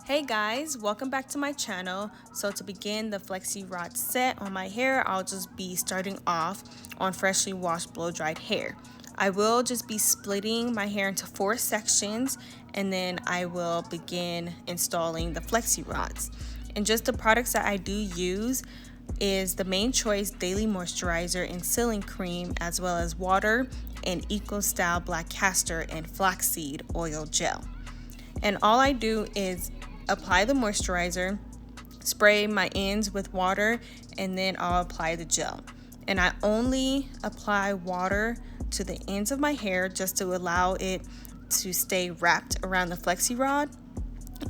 Hey guys, welcome back to my channel. So to begin the Flexi Rod set on my hair, I'll just be starting off on freshly washed blow dried hair. I will just be splitting my hair into 4 sections, and then I will begin installing the Flexi Rods. And just the products that I do use is the Main Choice Daily Moisturizer and Sealing Cream, as well as water and Eco Style Black Castor and Flaxseed Oil Gel. And all I do is apply the moisturizer, spray my ends with water, and then I'll apply the gel. And I only apply water to the ends of my hair just to allow it to stay wrapped around the Flexi Rod.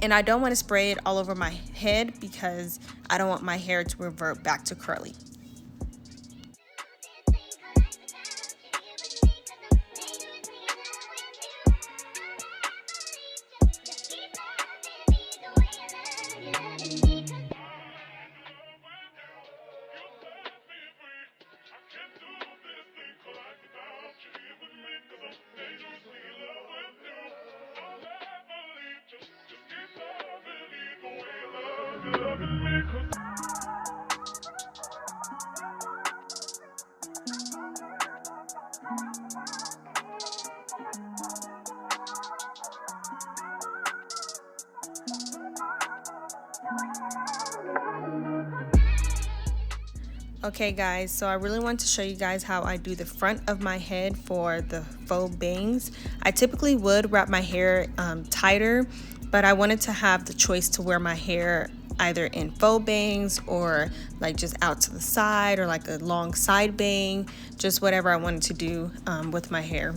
And I don't want to spray it all over my head because I don't want my hair to revert back to curly. Okay guys, so I really want to show you guys how I do the front of my head for the faux bangs. I typically would wrap my hair tighter, but I wanted to have the choice to wear my hair either in faux bangs or like just out to the side, or like a long side bang, just whatever I wanted to do with my hair.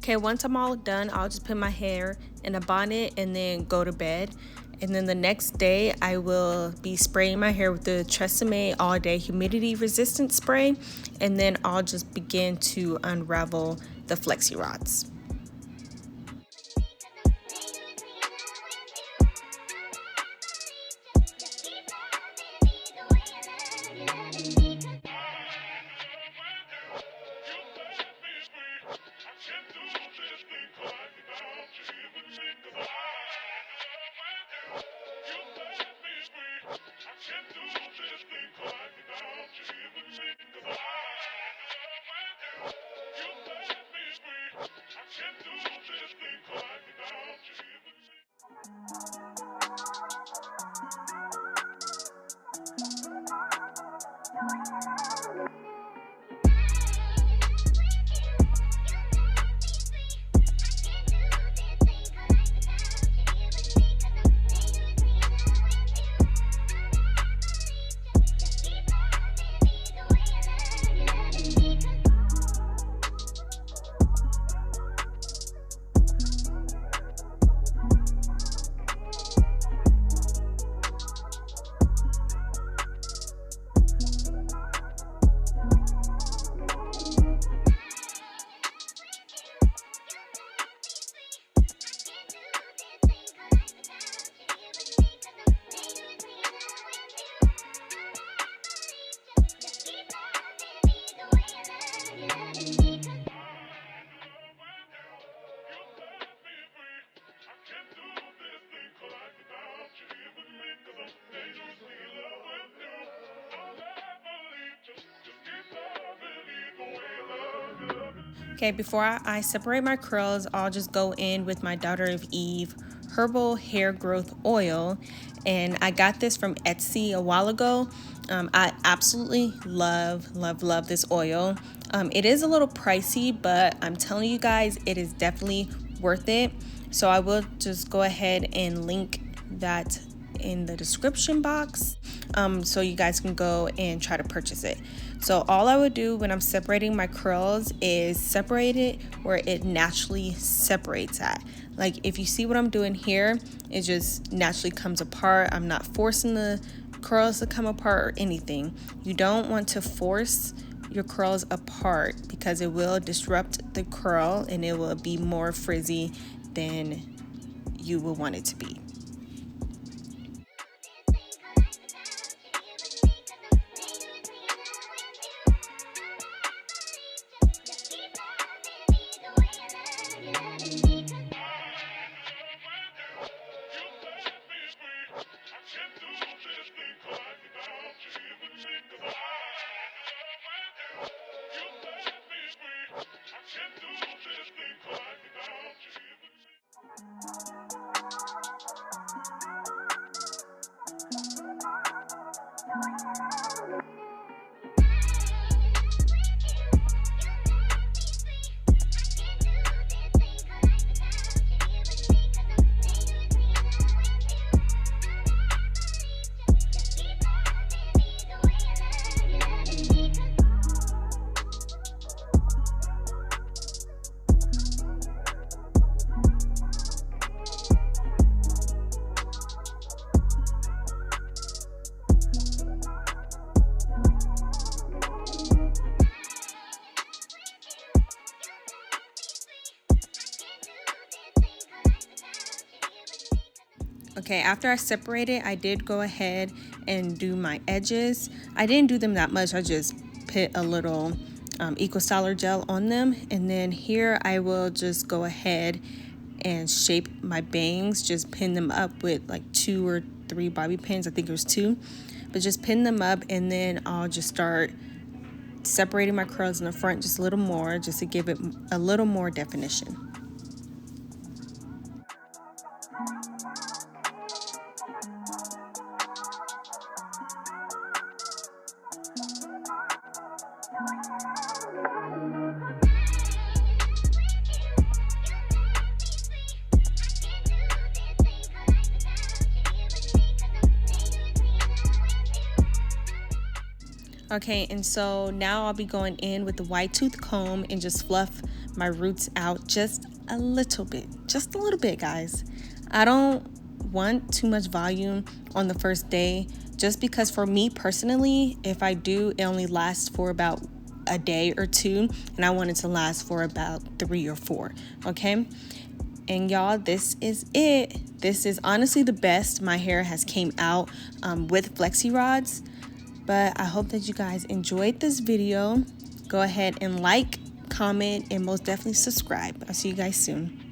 Okay, once I'm all done, I'll just put my hair in a bonnet and then go to bed. And then the next day, I will be spraying my hair with the Tresemme All Day Humidity Resistant Spray. And then I'll just begin to unravel the Flexi Rods. Okay, before I separate my curls, I'll just go in with my Daughter of Eve herbal hair growth oil, and I got this from Etsy a while ago. I absolutely love this oil. It is a little pricey, but I'm telling you guys, it is definitely worth it. So I will just go ahead and link that in the description box, so you guys can go and try to purchase it. So all I would do when I'm separating my curls is separate it where it naturally separates at. Like if you see what I'm doing here, it just naturally comes apart. I'm not forcing the curls to come apart or anything. You don't want to force your curls apart because it will disrupt the curl and it will be more frizzy than you will want it to be. Okay, after I separated, I did go ahead and do my edges. I didn't do them that much. I just put a little Eco Styler gel on them. And then here I will just go ahead and shape my bangs. Just pin them up with like 2 or 3 bobby pins. I think it was 2. But just pin them up, and then I'll just start separating my curls in the front just a little more, just to give it a little more definition. Okay, and so now I'll be going in with the wide tooth comb and just fluff my roots out just a little bit, guys. I don't want too much volume on the first day, just because for me personally, if I do, it only lasts for about a day or 2, and I want it to last for about 3 or 4, okay? And y'all, this is it. This is honestly the best my hair has came out with Flexi rods. But I hope that you guys enjoyed this video. Go ahead and like, comment, and most definitely subscribe. I'll see you guys soon.